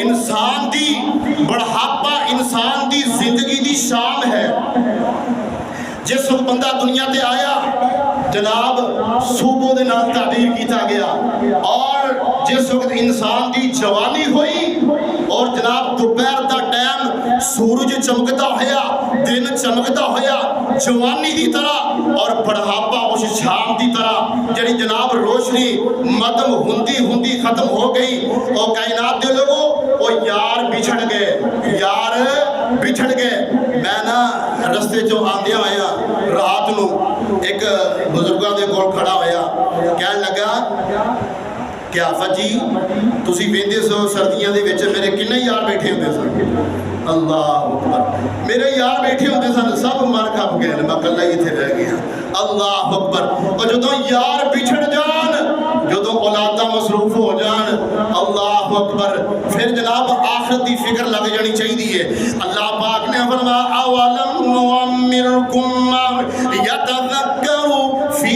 इंसान दी बढ़ापा इंसान दी जिंदगी दी शाम है। जिस वक्त बंदा दुनिया ते आया जनाब सूबों के नाल ताबीर किया गया, और जिस वक्त इंसान की जवानी हुई और जनाब दोपहर का टाइम सूरज चमकता होया, दिन चमकता होया जवानी की तरह, और बढ़ापा उस शाम की तरह जी जनाब रोशनी मदम हुंदी हुंदी खत्म हो गई। और कायनात के लोगों वो यार बिछड़ गए, यार बिछड़ गए। मैं ना रस्ते चो आंदिया होया रात नू एक बुजुर्गों के कोल खड़ा होया, कह लगा कि आफत जी तुसी वेंदे सो सर्दियों के विच मेरे किन्ने यार बैठे होंदे सन। अल्लाह अकबर, मेरे यार बैठे होंदे सन, सब मर खप गए, मैं कल्ला ही इत्थे रह गया। अल्लाह अकबर। और जदों यार बिछड़ जान, जदों औलादा मसरूफ हो जान, अल्लाह अकबर, फिर जनाब आखिरत की फिक्र लग जानी चाहिए। अल्लाह पाक ने फरमाया अवलम नुअम्मिरकुम मा यतज़क्करू फी